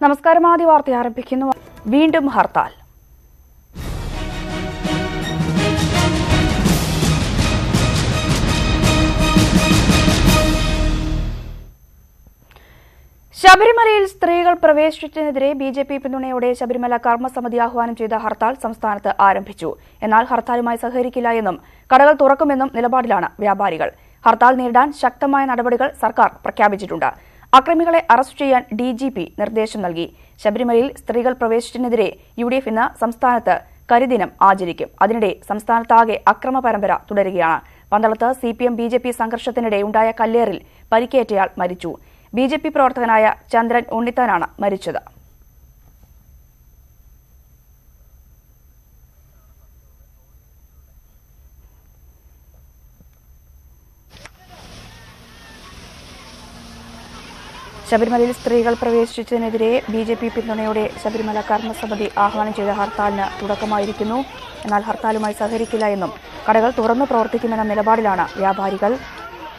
നമസ്കാരം. ആദ്യ വാർത്ത ആരംഭിക്കുന്നു. വീണ്ടും ഹർത്താൽ. ശബരിമലയിൽ സ്ത്രീകൾ പ്രവേശിച്ചതിനെതിരെ ബിജെപി പിന്തുണയോടെ ശബരിമല കർമ്മസമിതി ആഹ്വാനം ചെയ്ത ഹർത്താൽ സംസ്ഥാനത്ത് ആരംഭിച്ചു. എന്നാൽ ഹർത്താലുമായി സഹകരിക്കില്ല എന്നും കടകൾ തുറക്കുമെന്നും നിലപാടിലാണ് വ്യാപാരികൾ. ഹർത്താൽ നേരിടാൻ ശക്തമായ നടപടികൾ സർക്കാർ പ്രഖ്യാപിച്ചിട്ടുണ്ട്. അക്രമികളെ അറസ്റ്റ് ചെയ്യാൻ ഡിജിപി നിർദ്ദേശം നൽകി. ശബരിമലയിൽ സ്ത്രീകൾ പ്രവേശിച്ചതിനെതിരെ യുഡിഎഫ് ഇന്ന് സംസ്ഥാനത്ത് കരിദിനം ആചരിക്കും. അതിനിടെ സംസ്ഥാനത്താകെ അക്രമ പരമ്പര തുടരുകയാണ്. പന്തളത്ത് സിപിഎം ബിജെപി സംഘർഷത്തിനിടെ ഉണ്ടായ കല്ലേറിൽ പരിക്കേറ്റയാൾ മരിച്ചു. ബിജെപി പ്രവർത്തകനായ ചന്ദ്രൻ ഉണ്ണിത്താനാണ് മരിച്ചത്. ശബരിമലയിൽ സ്ത്രീകൾ പ്രവേശിച്ചതിനെതിരെ ബിജെപി പിന്തുണയോടെ ശബരിമല കർമ്മസമിതി ആഹ്വാനം ചെയ്ത ഹർത്താലിന് തുടക്കമായിരിക്കുന്നു. എന്നാൽ ഹർത്താലുമായി സഹകരിക്കില്ല എന്നും കടകൾ തുറന്നു പ്രവർത്തിക്കുമെന്ന നിലപാടിലാണ് വ്യാപാരികൾ.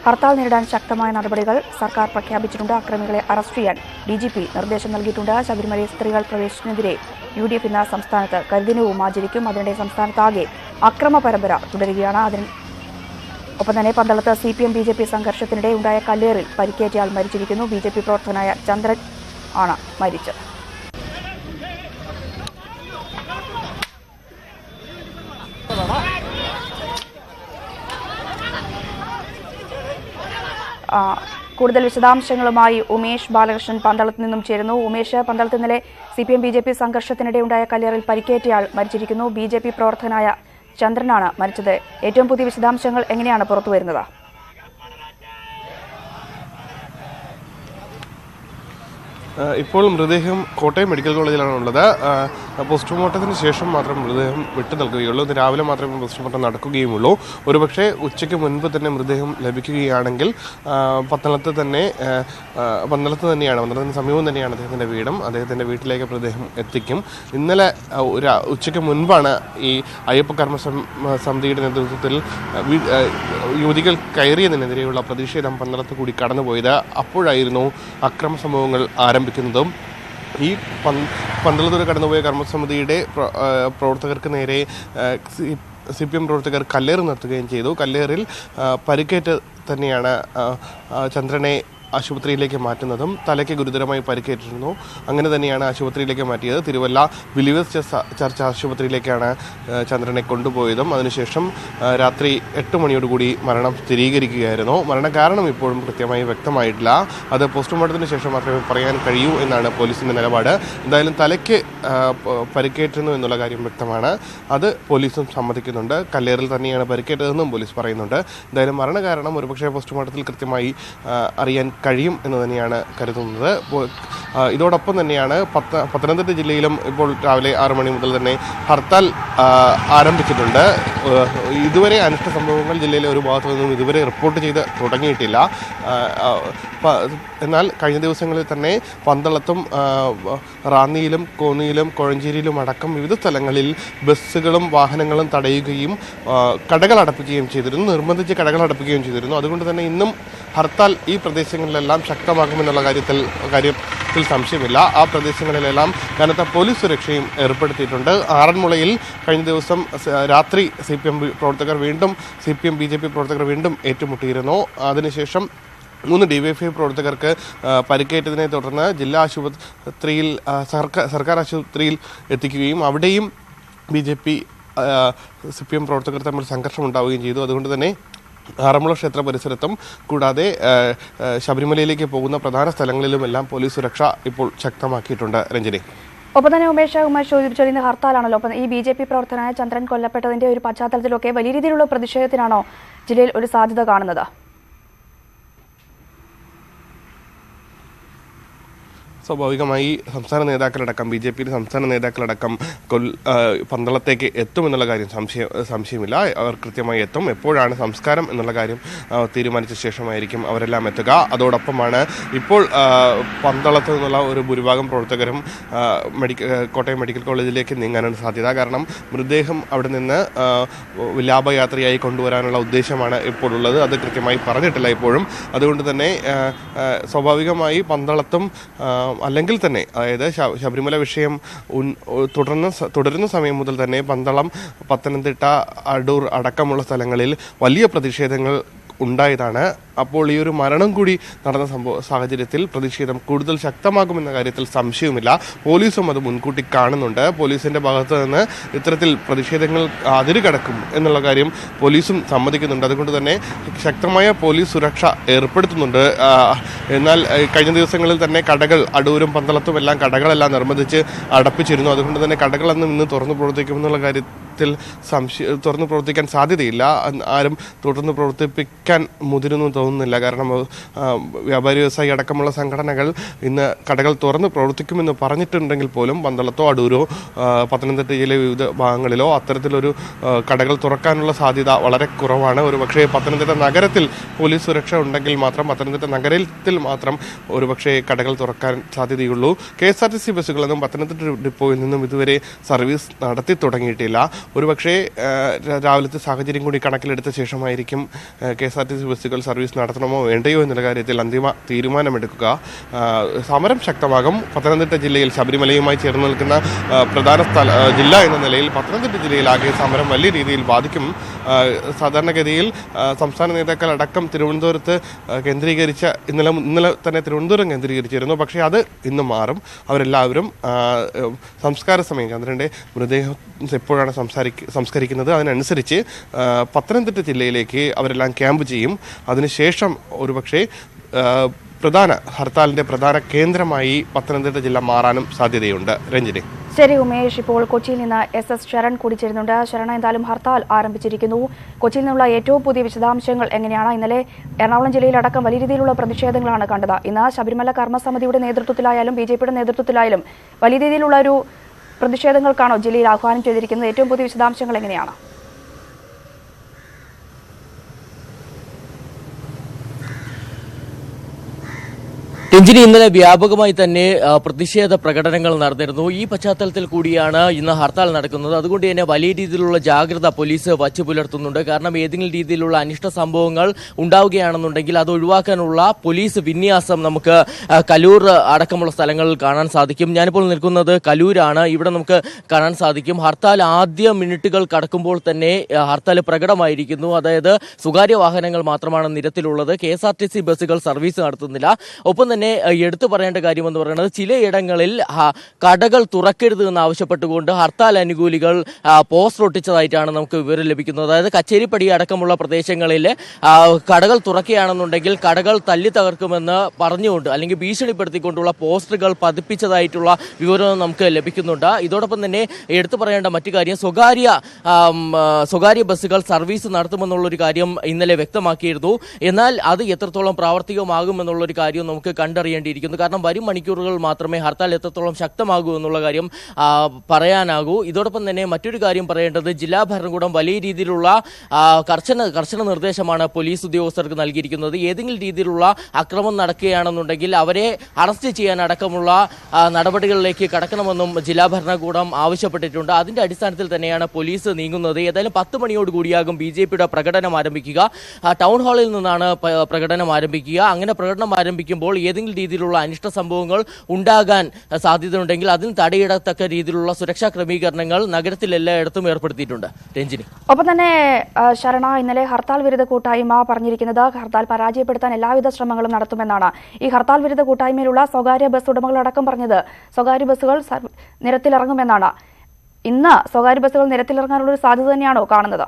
ഹർത്താൽ നേരിടാൻ ശക്തമായ നടപടികൾ സർക്കാർ പ്രഖ്യാപിച്ചിട്ടുണ്ട്. അക്രമികളെ അറസ്റ്റ് ചെയ്യാൻ ഡിജിപി നിർദ്ദേശം നൽകിയിട്ടുണ്ട്. ശബരിമലയിൽ സ്ത്രീകൾ പ്രവേശിച്ചതിനെതിരെ യുഡിഎഫ് ഇന്ന് സംസ്ഥാനത്ത് കരിദിനവും ആചരിക്കും. അതിനിടെ സംസ്ഥാനത്താകെ അക്രമ പരമ്പര തുടരുകയാണ്. ഒപ്പം തന്നെ പന്തളത്ത് സിപിഎം ബിജെപി സംഘർഷത്തിനിടെ ഉണ്ടായ കല്ലേറിൽ പരിക്കേറ്റയാൾ മരിച്ചിരിക്കുന്നു. ബിജെപി പ്രവർത്തകനായ ചന്ദ്രൻ ആണ് മരിച്ചത്. കൂടുതൽ വിശദാംശങ്ങളുമായി ഉമേഷ് ബാലകൃഷ്ണൻ പന്തളത്ത് നിന്നും ചേരുന്നു. ഉമേഷ്, പന്തളത്ത് ഇന്നലെ സിപിഎം ബിജെപി സംഘർഷത്തിനിടെ ഉണ്ടായ കല്ലേറിൽ പരിക്കേറ്റയാൾ മരിച്ചിരിക്കുന്നു. ബിജെപി പ്രവർത്തകനായ ചന്ദ്രനാണ് മരിച്ചത്. ഏറ്റവും പുതിയ വിശദാംശങ്ങൾ എങ്ങനെയാണ് പുറത്തുവരുന്നത്? ഇപ്പോൾ മൃതദേഹം കോട്ടയം മെഡിക്കൽ കോളേജിലാണ് ഉള്ളത്. പോസ്റ്റ്മോർട്ടത്തിന് ശേഷം മാത്രം മൃതദേഹം വിട്ടു നൽകുകയുള്ളൂ. ഇന്ന് രാവിലെ മാത്രമേ പോസ്റ്റ്മോർട്ടം നടക്കുകയുമുള്ളൂ. ഒരുപക്ഷെ ഉച്ചയ്ക്ക് മുൻപ് തന്നെ മൃതദേഹം ലഭിക്കുകയാണെങ്കിൽ പന്തളത്ത് തന്നെയാണ് സമീപം തന്നെയാണ് അദ്ദേഹത്തിൻ്റെ വീടും. അദ്ദേഹത്തിൻ്റെ വീട്ടിലേക്ക് മൃതദേഹം എത്തിക്കും. ഇന്നലെ ഉച്ചയ്ക്ക് മുൻപാണ് ഈ അയ്യപ്പ കർമ്മ സമിതിയുടെ നേതൃത്വത്തിൽ യുവതികൾ കയറിയതിനെതിരെയുള്ള പ്രതിഷേധം പന്തളത്ത് കൂടി കടന്നുപോയത്. അപ്പോഴായിരുന്നു അക്രമ സംഭവങ്ങൾ ആരംഭിക്കുന്നതും. ഈ പന്തളത്തൂർ കടന്നുപോയ കർമ്മസമിതിയുടെ പ്രവർത്തകർക്ക് നേരെ സിപിഎം പ്രവർത്തകർ കല്ലേറ് നടത്തുകയും ചെയ്തു. കല്ലേറിൽ പരിക്കേറ്റ് തന്നെയാണ് ചന്ദ്രനെ ആശുപത്രിയിലേക്ക് മാറ്റുന്നതും. തലയ്ക്ക് ഗുരുതരമായി പരിക്കേറ്റിരുന്നു. അങ്ങനെ തന്നെയാണ് ആശുപത്രിയിലേക്ക് മാറ്റിയത്. തിരുവല്ല ബിലീവേഴ്സ് ചർച്ച് ആശുപത്രിയിലേക്കാണ് ചന്ദ്രനെ കൊണ്ടുപോയതും. അതിനുശേഷം രാത്രി 8 മണിയോടുകൂടി മരണം സ്ഥിരീകരിക്കുകയായിരുന്നു. മരണകാരണം ഇപ്പോഴും കൃത്യമായി വ്യക്തമായിട്ടില്ല. അത് പോസ്റ്റ്മോർട്ടത്തിന് ശേഷം മാത്രമേ പറയാൻ കഴിയൂ എന്നാണ് പോലീസിൻ്റെ നിലപാട്. എന്തായാലും തലയ്ക്ക് പരിക്കേറ്റിരുന്നു എന്നുള്ള കാര്യം വ്യക്തമാണ്. അത് പോലീസും സമ്മതിക്കുന്നുണ്ട്. കല്ലേറിൽ തന്നെയാണ് പരിക്കേറ്റതെന്നും പോലീസ് പറയുന്നുണ്ട്. എന്തായാലും മരണകാരണം ഒരുപക്ഷെ പോസ്റ്റ്മോർട്ടത്തിൽ കൃത്യമായി അറിയാൻ കഴിയും എന്ന് തന്നെയാണ് കരുതുന്നത്. ഇതോടൊപ്പം തന്നെയാണ് പത്തനംതിട്ട ജില്ലയിലും ഇപ്പോൾ രാവിലെ 6 മണി മുതൽ തന്നെ ഹർത്താൽ ആരംഭിച്ചിട്ടുണ്ട്. ഇതുവരെ അനിഷ്ട സംഭവങ്ങൾ ജില്ലയിലെ ഒരു ഭാഗത്തു നിന്നും ഇതുവരെ റിപ്പോർട്ട് ചെയ്ത് തുടങ്ങിയിട്ടില്ല. എന്നാൽ കഴിഞ്ഞ ദിവസങ്ങളിൽ തന്നെ പന്തളത്തും റാന്നിയിലും കോന്നിയിലും കോഴഞ്ചേരിയിലും അടക്കം വിവിധ സ്ഥലങ്ങളിൽ ബസ്സുകളും വാഹനങ്ങളും തടയുകയും കടകൾ അടപ്പിക്കുകയും ചെയ്തിരുന്നു. നിർബന്ധിച്ച് കടകൾ അടപ്പിക്കുകയും ചെയ്തിരുന്നു. അതുകൊണ്ട് തന്നെ ഇന്നും ഹർത്താൽ ഈ പ്രദേശങ്ങളിലെല്ലാം ശക്തമാക്കുമെന്നുള്ള കാര്യത്തിൽ സംശയമില്ല. ആ പ്രദേശങ്ങളിലെല്ലാം കനത്ത പോലീസ് സുരക്ഷയും ഏർപ്പെടുത്തിയിട്ടുണ്ട്. ആറന്മുളയിൽ കഴിഞ്ഞ ദിവസം രാത്രി സിപിഎം ബിജെപി പ്രവർത്തകർ വീണ്ടും ഏറ്റുമുട്ടിയിരുന്നു. അതിനുശേഷം 3 ഡിവൈഎഫ്ഐ പ്രവർത്തകർക്ക് പരിക്കേറ്റതിനെ തുടർന്ന് ജില്ലാ ആശുപത്രിയിൽ സർക്കാർ ആശുപത്രിയിൽ എത്തിക്കുകയും അവിടെയും ബിജെപി സിപിഎം പ്രവർത്തകർ തമ്മിൽ സംഘർഷമുണ്ടാവുകയും ചെയ്തു. അതുകൊണ്ട് തന്നെ ആറന്മുള ക്ഷേത്ര പരിസരത്തും കൂടാതെ ശബരിമലയിലേക്ക് പോകുന്ന പ്രധാന സ്ഥലങ്ങളിലുമെല്ലാം പോലീസ് സുരക്ഷ ഇപ്പോൾ ശക്തമാക്കിയിട്ടുണ്ട്. രഞ്ജിനി, ഒപ്പം തന്നെ ഉമേഷ് സൂചിപ്പിച്ചത് ഇന്ന് ഹർത്താലാണല്ലോ. ഒപ്പം ഈ ബിജെപി പ്രവർത്തകനായ ചന്ദ്രൻ കൊല്ലപ്പെട്ടതിന്റെ ഒരു പശ്ചാത്തലത്തിലൊക്കെ വലിയ രീതിയിലുള്ള പ്രതിഷേധത്തിനാണോ ജില്ലയിൽ ഒരു സാധ്യത കാണുന്നത്? സ്വാഭാവികമായി സംസ്ഥാന നേതാക്കളടക്കം ബിജെപിയിലെ സംസ്ഥാന നേതാക്കളടക്കം പന്തളത്തേക്ക് എത്തുമെന്നുള്ള കാര്യം സംശയമില്ല. അവർ കൃത്യമായി എത്തും. എപ്പോഴാണ് സംസ്കാരം എന്നുള്ള കാര്യം തീരുമാനിച്ച ശേഷമായിരിക്കും അവരെല്ലാം എത്തുക. അതോടൊപ്പമാണ് ഇപ്പോൾ പന്തളത്ത് നിന്നുള്ള ഒരു ഭൂരിഭാഗം പ്രവർത്തകരും കോട്ടയം മെഡിക്കൽ കോളേജിലേക്ക് നീങ്ങാനാണ് സാധ്യത. കാരണം മൃതദേഹം അവിടെ നിന്ന് വിലാപയാത്രയായി കൊണ്ടുവരാനുള്ള ഉദ്ദേശമാണ് ഇപ്പോൾ ഉള്ളത്. അത് കൃത്യമായി പറഞ്ഞിട്ടില്ല ഇപ്പോഴും. അതുകൊണ്ട് തന്നെ സ്വാഭാവികമായി പന്തളത്തും അല്ലെങ്കിൽ തന്നെ അതായത് ശബരിമല വിഷയം തുടരുന്ന സമയം മുതൽ തന്നെ പന്തളം, പത്തനംതിട്ട, അടൂർ അടക്കമുള്ള സ്ഥലങ്ങളിൽ വലിയ പ്രതിഷേധങ്ങൾ ഉണ്ടായതാണ്. അപ്പോൾ ഈ ഒരു മരണം കൂടി നടന്ന സാഹചര്യത്തിൽ പ്രതിഷേധം കൂടുതൽ ശക്തമാകുമെന്ന കാര്യത്തിൽ സംശയവുമില്ല. പോലീസും അത് മുൻകൂട്ടി കാണുന്നുണ്ട്. പോലീസിന്റെ ഭാഗത്ത് നിന്ന് ഇത്തരത്തിൽ പ്രതിഷേധങ്ങൾ അതിരുകടക്കും എന്നുള്ള കാര്യം പോലീസും സമ്മതിക്കുന്നുണ്ട്. അതുകൊണ്ട് തന്നെ ശക്തമായ പോലീസ് സുരക്ഷ ഏർപ്പെടുത്തുന്നുണ്ട്. എന്നാൽ കഴിഞ്ഞ ദിവസങ്ങളിൽ തന്നെ കടകൾ, അടൂരും പന്തളത്തും എല്ലാം കടകളെല്ലാം നിർബന്ധിച്ച് അടപ്പിച്ചിരുന്നു. അതുകൊണ്ട് തന്നെ കടകളൊന്നും ഇന്ന് തുറന്നു പ്രവർത്തിക്കുമെന്നുള്ള കാര്യത്തിൽ തുറന്നു പ്രവർത്തിക്കാൻ സാധ്യതയില്ല. ആരും തുറന്നു പ്രവർത്തിപ്പിക്കാൻ മുതിരുന്നു തോന്നുന്നില്ല. കാരണം വ്യാപാരി വ്യവസായി അടക്കമുള്ള സംഘടനകൾ ഇന്ന് കടകൾ തുറന്ന് പ്രവർത്തിക്കുമെന്ന് പറഞ്ഞിട്ടുണ്ടെങ്കിൽ പോലും പന്തളത്തോ അടൂരോ പത്തനംതിട്ട ജില്ലയിലെ വിവിധ ഭാഗങ്ങളിലോ അത്തരത്തിലൊരു കടകൾ തുറക്കാനുള്ള സാധ്യത വളരെ കുറവാണ്. ഒരുപക്ഷെ പത്തനംതിട്ട നഗരത്തിൽ പോലീസ് സുരക്ഷ ഉണ്ടെങ്കിൽ മാത്രം, പത്തനംതിട്ട നഗരത്തിൽ മാത്രം ഒരുപക്ഷെ കടകൾ തുറക്കാൻ സാധ്യതയുള്ളൂ. KSRTC ബസ്സുകളൊന്നും പത്തനംതിട്ട ഡിപ്പോയിൽ നിന്നും ഇതുവരെ സർവീസ് നടത്തി തുടങ്ങിയിട്ടില്ല. ഒരുപക്ഷെ രാവിലത്തെ സാഹചര്യം കൂടി കണക്കിലെടുത്ത ശേഷമായിരിക്കും KSRTC ബസ്സുകൾ സർവീസ് നടത്തണമോ വേണ്ടയോ എന്നുള്ള കാര്യത്തിൽ അന്തിമ തീരുമാനമെടുക്കുക. സമരം ശക്തമാകും. പത്തനംതിട്ട ജില്ലയിൽ ശബരിമലയുമായി ചേർന്ന് നിൽക്കുന്ന പ്രധാന ജില്ല എന്ന നിലയിൽ പത്തനംതിട്ട ജില്ലയിലാകെ സമരം വലിയ രീതിയിൽ ബാധിക്കും. സാധാരണഗതിയിൽ സംസ്ഥാന നേതാക്കൾ അടക്കം തിരുവനന്തപുരത്ത് കേന്ദ്രീകരിച്ച ഇന്നലെ തന്നെ തിരുവനന്തപുരം കേന്ദ്രീകരിച്ചിരുന്നു. പക്ഷേ അത് ഇന്ന് മാറും. അവരെല്ലാവരും സംസ്കാര സമയം ചന്ദ്രൻ്റെ മൃതദേഹം എപ്പോഴാണ് സംസ്കരിക്കുന്നത് അതിനനുസരിച്ച് പത്തനംതിട്ട ജില്ലയിലേക്ക് അവരെല്ലാം ക്യാമ്പ് ചെയ്യും. അതിനുശേഷം ഒരുപക്ഷെ ഹർത്താലിന്റെ പ്രധാന കേന്ദ്രമായി പത്തനംതിട്ട ജില്ല മാറാനും സാധ്യതയുണ്ട്. രഞ്ജിനി. ശരി ഉമേഷ്, ഇപ്പോൾ കൊച്ചിയിൽ നിന്ന് SS ശരൺ കൂടി ചേരുന്നുണ്ട്. ശരണ, എന്തായാലും ഹർത്താൽ ആരംഭിച്ചിരിക്കുന്നു. കൊച്ചിയിൽ നിന്നുള്ള ഏറ്റവും പുതിയ വിശദാംശങ്ങൾ എങ്ങനെയാണ്? ഇന്നലെ എറണാകുളം ജില്ലയിലടക്കം വലിയ രീതിയിലുള്ള പ്രതിഷേധങ്ങളാണ് കണ്ടത്. ഇന്ന് ശബരിമല കർമ്മസമിതിയുടെ നേതൃത്വത്തിലായാലും BJPയുടെ നേതൃത്വത്തിലായാലും വലിയ രീതിയിലുള്ള ഒരു പ്രതിഷേധങ്ങൾക്കാണോ ജില്ലയിൽ ആഹ്വാനം ചെയ്തിരിക്കുന്നത്? ഏറ്റവും പുതിയ വിശദാംശങ്ങൾ എങ്ങനെയാണ്? രഞ്ജിനി, ഇന്നലെ വ്യാപകമായി തന്നെ പ്രതിഷേധ പ്രകടനങ്ങൾ നടന്നിരുന്നു. ഈ പശ്ചാത്തലത്തിൽ കൂടിയാണ് ഇന്ന് ഹർത്താൽ നടക്കുന്നത്. അതുകൊണ്ട് തന്നെ വലിയ രീതിയിലുള്ള ജാഗ്രത പോലീസ് വച്ചു പുലർത്തുന്നുണ്ട്. കാരണം ഏതെങ്കിലും രീതിയിലുള്ള അനിഷ്ട സംഭവങ്ങൾ ഉണ്ടാവുകയാണെന്നുണ്ടെങ്കിൽ അത് ഒഴിവാക്കാനുള്ള പോലീസ് വിന്യാസം നമുക്ക് കലൂർ അടക്കമുള്ള സ്ഥലങ്ങളിൽ കാണാൻ സാധിക്കും. ഞാനിപ്പോൾ നിൽക്കുന്നത് കലൂരാണ്. ഇവിടെ നമുക്ക് കാണാൻ സാധിക്കും ഹർത്താൽ ആദ്യ മിനിറ്റുകൾ കടക്കുമ്പോൾ തന്നെ ഹർത്താൽ പ്രകടമായിരിക്കുന്നു. അതായത് സ്വകാര്യ വാഹനങ്ങൾ മാത്രമാണ് നിരത്തിലുള്ളത്. KSRTC ബസ്സുകൾ സർവീസ് നടത്തുന്നില്ല. ഒപ്പം തന്നെ എടുത്തു പറയേണ്ട കാര്യമെന്ന് പറയുന്നത് ചിലയിടങ്ങളിൽ കടകൾ തുറക്കരുത് എന്ന് ആവശ്യപ്പെട്ടുകൊണ്ട് ഹർത്താൽ അനുകൂലികൾ പോസ്റ്റർ ഒട്ടിച്ചതായിട്ടാണ് നമുക്ക് വിവരം ലഭിക്കുന്നത്. അതായത് കച്ചേരിപ്പടി അടക്കമുള്ള പ്രദേശങ്ങളിൽ കടകൾ തുറക്കുകയാണെന്നുണ്ടെങ്കിൽ കടകൾ തല്ലി തകർക്കുമെന്ന് പറഞ്ഞുകൊണ്ട് അല്ലെങ്കിൽ ഭീഷണിപ്പെടുത്തിക്കൊണ്ടുള്ള പോസ്റ്ററുകൾ പതിപ്പിച്ചതായിട്ടുള്ള വിവരം നമുക്ക് ലഭിക്കുന്നുണ്ട്. ഇതോടൊപ്പം തന്നെ എടുത്തു പറയേണ്ട മറ്റു കാര്യം സ്വകാര്യ ബസ്സുകൾ സർവീസ് നടത്തുമെന്നുള്ളൊരു കാര്യം ഇന്നലെ വ്യക്തമാക്കിയിരുന്നു. എന്നാൽ അത് എത്രത്തോളം പ്രാവർത്തികമാകുമെന്നുള്ളൊരു കാര്യം നമുക്ക് കണ്ടറിയേണ്ടിയിരിക്കുന്നു. കാരണം വരും മണിക്കൂറുകൾ മാത്രമേ ഹർത്താൽ എത്രത്തോളം ശക്തമാകൂ എന്നുള്ള കാര്യം പറയാനാകൂ. ഇതോടൊപ്പം തന്നെ മറ്റൊരു കാര്യം പറയേണ്ടത് ജില്ലാ ഭരണകൂടം വലിയ രീതിയിലുള്ള കർശന നിർദ്ദേശമാണ് പോലീസ് ഉദ്യോഗസ്ഥർക്ക് നൽകിയിരിക്കുന്നത്. ഏതെങ്കിലും രീതിയിലുള്ള അക്രമം നടക്കുകയാണെന്നുണ്ടെങ്കിൽ അവരെ അറസ്റ്റ് ചെയ്യാൻ അടക്കമുള്ള നടപടികളിലേക്ക് കടക്കണമെന്നും ജില്ലാ ഭരണകൂടം ആവശ്യപ്പെട്ടിട്ടുണ്ട്. അതിന്റെ അടിസ്ഥാനത്തിൽ തന്നെയാണ് പോലീസ് നീങ്ങുന്നത്. ഏതായാലും 10 മണിയോടുകൂടിയാകും BJPയുടെ പ്രകടനം ആരംഭിക്കുക. ടൗൺ ഹാളിൽ നിന്നാണ് പ്രകടനം ആരംഭിക്കുക. അങ്ങനെ പ്രകടനം ആരംഭിക്കുമ്പോൾ ഏതെങ്കിലും രീതിയിലുള്ള അനിഷ്ട സംഭവങ്ങൾ ഉണ്ടാകാൻ സാധ്യതയുണ്ടെങ്കിൽ അതിന് തടയിടത്തക്ക രീതിയിലുള്ള സുരക്ഷാ ക്രമീകരണങ്ങൾ നഗരത്തിൽ എല്ലായിടത്തും ഏർപ്പെടുത്തിയിട്ടുണ്ട്. രഞ്ജിനി. ഒപ്പം തന്നെ ശരണ, ഇന്നലെ ഹർത്താൽ വിരുദ്ധ കൂട്ടായ്മ പറഞ്ഞിരിക്കുന്നത് ഹർത്താൽ പരാജയപ്പെടുത്താൻ എല്ലാവിധ ശ്രമങ്ങളും നടത്തുമെന്നാണ്. ഈ ഹർത്താൽ വിരുദ്ധ കൂട്ടായ്മയിലുള്ള സ്വകാര്യ ബസ് ഉടമകളടക്കം പറഞ്ഞത് സ്വകാര്യ ബസ്സുകൾ നിരത്തിലിറങ്ങുമെന്നാണ്. ഇന്ന് സ്വകാര്യ ബസ്സുകൾ നിരത്തിലിറങ്ങാനുള്ള ഒരു സാധ്യത തന്നെയാണോ കാണുന്നത്?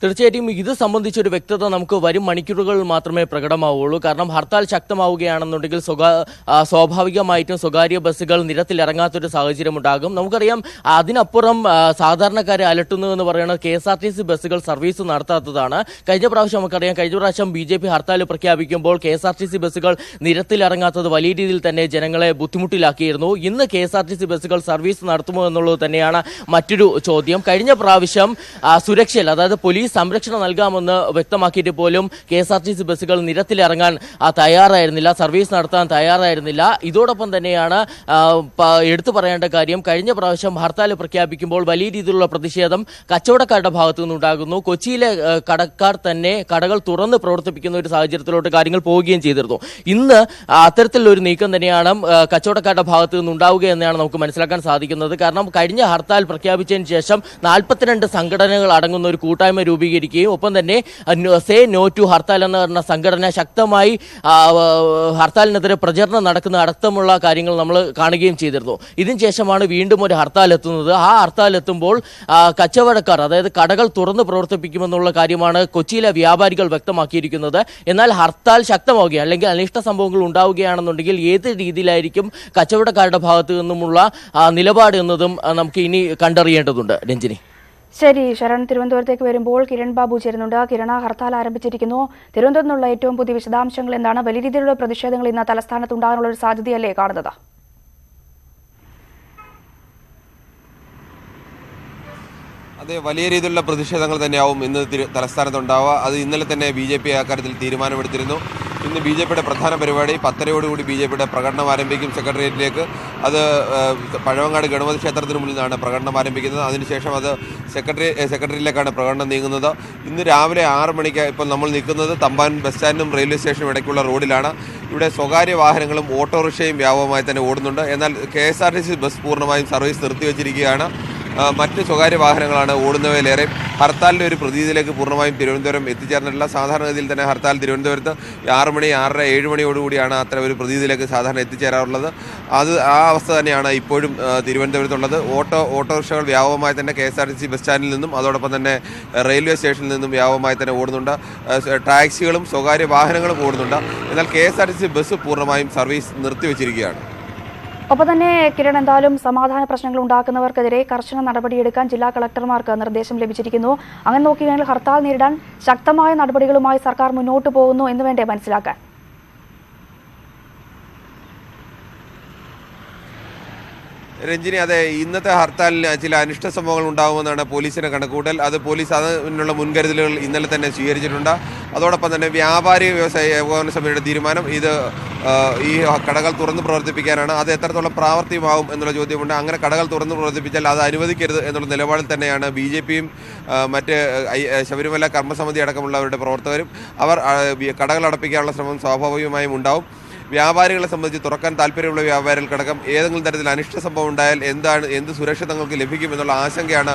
തീർച്ചയായിട്ടും ഇത് സംബന്ധിച്ചൊരു വ്യക്തത നമുക്ക് വരും മണിക്കൂറുകളിൽ മാത്രമേ പ്രകടമാവുള്ളൂ. കാരണം ഹർത്താൽ ശക്തമാവുകയാണെന്നുണ്ടെങ്കിൽ സ്വാഭാവികമായിട്ടും സ്വകാര്യ ബസ്സുകൾ നിരത്തിലിറങ്ങാത്തൊരു സാഹചര്യം ഉണ്ടാകും. നമുക്കറിയാം അതിനപ്പുറം സാധാരണക്കാരെ അലട്ടുന്നതെന്ന് പറയുന്നത് KSRTC ബസ്സുകൾ സർവീസ് നടത്താത്തതാണ്. കഴിഞ്ഞ പ്രാവശ്യം നമുക്കറിയാം, കഴിഞ്ഞ പ്രാവശ്യം BJP ഹർത്താൽ പ്രഖ്യാപിക്കുമ്പോൾ KSRTC ബസ്സുകൾ നിരത്തിലിറങ്ങാത്തത് വലിയ രീതിയിൽ തന്നെ ജനങ്ങളെ ബുദ്ധിമുട്ടിലാക്കിയിരുന്നു. ഇന്ന് KSRTC ബസ്സുകൾ സർവീസ് നടത്തുമോ എന്നുള്ളത് തന്നെയാണ് മറ്റൊരു ചോദ്യം. കഴിഞ്ഞ പ്രാവശ്യം സുരക്ഷയിൽ, അതായത് പോലീസ് പോലീസ് സംരക്ഷണം നൽകാമെന്ന് വ്യക്തമാക്കിയിട്ട് പോലും KSRTC ബസ്സുകൾ നിരത്തിലിറങ്ങാൻ തയ്യാറായിരുന്നില്ല, സർവീസ് നടത്താൻ തയ്യാറായിരുന്നില്ല. ഇതോടൊപ്പം തന്നെയാണ് എടുത്തു പറയേണ്ട കാര്യം, കഴിഞ്ഞ പ്രാവശ്യം ഹർത്താൽ പ്രഖ്യാപിക്കുമ്പോൾ വലിയ രീതിയിലുള്ള പ്രതിഷേധം കച്ചവടക്കാരുടെ ഭാഗത്തു നിന്നുണ്ടാകുന്നു. കൊച്ചിയിലെ കടക്കാർ തന്നെ കടകൾ തുറന്ന് പ്രവർത്തിപ്പിക്കുന്ന ഒരു സാഹചര്യത്തിലോട്ട് കാര്യങ്ങൾ പോവുകയും ചെയ്തിരുന്നു. ഇന്ന് അത്തരത്തിലുള്ള ഒരു നീക്കം തന്നെയാണ് കച്ചവടക്കാരുടെ ഭാഗത്തു നിന്നുണ്ടാവുക എന്നാണ് നമുക്ക് മനസ്സിലാക്കാൻ സാധിക്കുന്നത്. കാരണം കഴിഞ്ഞ ഹർത്താൽ പ്രഖ്യാപിച്ചതിന് ശേഷം 42 സംഘടനകൾ അടങ്ങുന്ന ഒരു കൂട്ടായ്മ രൂപീകരിക്കുകയും ഒപ്പം തന്നെ സേ നോ ടു ഹർത്താൽ എന്ന പറഞ്ഞ സംഘടന ശക്തമായി ഹർത്താലിനെതിരെ പ്രചരണം നടക്കുന്ന അടക്കമുള്ള കാര്യങ്ങൾ നമ്മൾ കാണുകയും ചെയ്തിരുന്നു. ഇതിന് ശേഷമാണ് വീണ്ടും ഒരു ഹർത്താൽ എത്തുന്നത്. ആ ഹർത്താൽ എത്തുമ്പോൾ കച്ചവടക്കാർ, അതായത് കടകൾ തുറന്ന് പ്രവർത്തിപ്പിക്കുമെന്നുള്ള കാര്യമാണ് കൊച്ചിയിലെ വ്യാപാരികൾ വ്യക്തമാക്കിയിരിക്കുന്നത്. എന്നാൽ ഹർത്താൽ ശക്തമാവുകയാണ് അല്ലെങ്കിൽ അനിഷ്ട സംഭവങ്ങൾ ഉണ്ടാവുകയാണെന്നുണ്ടെങ്കിൽ ഏത് രീതിയിലായിരിക്കും കച്ചവടക്കാരുടെ ഭാഗത്തു നിന്നുമുള്ള നിലപാട് എന്നതും നമുക്ക് ഇനി കണ്ടറിയേണ്ടതുണ്ട്. രഞ്ജിനി. ശരി ശരൺ, തിരുവനന്തപുരത്തേക്ക് വരുമ്പോൾ കിരൺ ബാബു ചേരുന്നുണ്ട്. കിരണ, ഹർത്താൽ ആരംഭിച്ചിരിക്കുന്നു. തിരുവനന്തപുരത്ത് നിന്നുള്ള ഏറ്റവും പുതിയ വിശദാംശങ്ങൾ എന്താണ്? വലിയ രീതിയിലുള്ള പ്രതിഷേധങ്ങൾ ഇന്ന് തലസ്ഥാനത്ത് ഉണ്ടാകാനുള്ള ഒരു സാധ്യതയല്ലേ കാണുന്നത്? അതെ, വലിയ രീതിയിലുള്ള പ്രതിഷേധങ്ങൾ തന്നെയാവും ഇന്ന് തലസ്ഥാനത്തുണ്ടാവുക. അത് ഇന്നലെ തന്നെ BJP അക്കാര്യത്തിൽ തീരുമാനമെടുത്തിരുന്നു. ഇന്ന് BJPയുടെ പ്രധാന പരിപാടി 10:30 BJPയുടെ പ്രകടനം ആരംഭിക്കും സെക്രട്ടേറിയറ്റിലേക്ക്. അത് പഴവങ്ങാട് ഗണപതി ക്ഷേത്രത്തിന് മുന്നിൽ നിന്നാണ് പ്രകടനം ആരംഭിക്കുന്നത്. അതിനുശേഷം അത് സെക്രട്ടേറിയറ്റിലേക്കാണ് പ്രകടനം നീങ്ങുന്നത്. ഇന്ന് രാവിലെ 6 മണിക്ക് ഇപ്പോൾ നമ്മൾ നിൽക്കുന്നത് തമ്പാൻ ബസ് സ്റ്റാൻഡിനും റെയിൽവേ സ്റ്റേഷനും ഇടയ്ക്കുള്ള റോഡിലാണ്. ഇവിടെ സ്വകാര്യ വാഹനങ്ങളും ഓട്ടോറിക്ഷയും വ്യാപകമായി തന്നെ ഓടുന്നുണ്ട്. എന്നാൽ KSRTC ബസ് പൂർണ്ണമായും സർവീസ് നിർത്തിവെച്ചിരിക്കുകയാണ്. മറ്റ് സ്വകാര്യ വാഹനങ്ങളാണ് ഓടുന്നവയിലേറെ. ഹർത്താലിൻ്റെ ഒരു പ്രതീതിയിലേക്ക് പൂർണ്ണമായും തിരുവനന്തപുരം എത്തിച്ചേർന്നിട്ടില്ല. സാധാരണഗതിയിൽ തന്നെ ഹർത്താൽ തിരുവനന്തപുരത്ത് 6 മണി, 6:30, 7 മണിയോടുകൂടിയാണ് അത്ര ഒരു പ്രതീതിയിലേക്ക് സാധാരണ എത്തിച്ചേരാറുള്ളത്. ആ അവസ്ഥ തന്നെയാണ് ഇപ്പോഴും തിരുവനന്തപുരത്തുള്ളത്. ഓട്ടോറിക്ഷകൾ വ്യാപകമായി തന്നെ KSRTC ബസ് സ്റ്റാൻഡിൽ നിന്നും അതോടൊപ്പം തന്നെ റെയിൽവേ സ്റ്റേഷനിൽ നിന്നും വ്യാപകമായി തന്നെ ഓടുന്നുണ്ട്. ടാക്സികളും സ്വകാര്യ വാഹനങ്ങളും ഓടുന്നുണ്ട്. എന്നാൽ KSRTC ബസ് പൂർണ്ണമായും സർവീസ് നിർത്തിവെച്ചിരിക്കുകയാണ്. ഒപ്പം തന്നെ കിരൺ, എന്തായാലും സമാധാന പ്രശ്നങ്ങൾ ഉണ്ടാക്കുന്നവർക്കെതിരെ കർശന നടപടിയെടുക്കാൻ ജില്ലാ കളക്ടർമാർക്ക് നിർദ്ദേശം ലഭിച്ചിരിക്കുന്നു. അങ്ങനെ നോക്കുകയാണെങ്കിൽ ഹർത്താൽ നേരിടാൻ ശക്തമായ നടപടികളുമായി സർക്കാർ മുന്നോട്ട് പോകുന്നു എന്ന് വേണ്ടേ മനസ്സിലാക്കാൻ? രഞ്ജിനി, അതെ, ഇന്നത്തെ ഹർത്താലിന് ചില അനിഷ്ട സംഭവങ്ങൾ ഉണ്ടാകുമെന്നാണ് പോലീസിന്റെ കണക്കുകൂട്ടൽ. അത് പോലീസ് അതിനുള്ള മുൻകരുതലുകൾ ഇന്നലെ തന്നെ സ്വീകരിച്ചിട്ടുണ്ട്. അതോടൊപ്പം തന്നെ വ്യാപാരി വ്യവസായ ഏകോപന സമിതിയുടെ തീരുമാനം ഇത് ഈ കടകൾ തുറന്ന് പ്രവർത്തിപ്പിക്കാനാണ്. അത് എത്രത്തോളം പ്രാവർത്തികമാവും എന്നുള്ള ചോദ്യമുണ്ട്. അങ്ങനെ കടകൾ തുറന്ന് പ്രവർത്തിപ്പിച്ചാൽ അത് അനുവദിക്കരുത് എന്നുള്ള നിലപാടിൽ തന്നെയാണ് BJPയും മറ്റ് ശബരിമല കർമ്മസമിതി അടക്കമുള്ളവരുടെ പ്രവർത്തകരും. അവർ കടകൾ അടപ്പിക്കാനുള്ള ശ്രമം സ്വാഭാവികമായും ഉണ്ടാവും. വ്യാപാരികളെ സംബന്ധിച്ച് തുറക്കാൻ താല്പര്യമുള്ള വ്യാപാരികൾക്കടക്കം ഏതെങ്കിലും തരത്തിൽ അനിഷ്ട സംഭവം ഉണ്ടായാൽ എന്ത് സുരക്ഷ തങ്ങൾക്ക് ലഭിക്കും എന്നുള്ള ആശങ്കയാണ്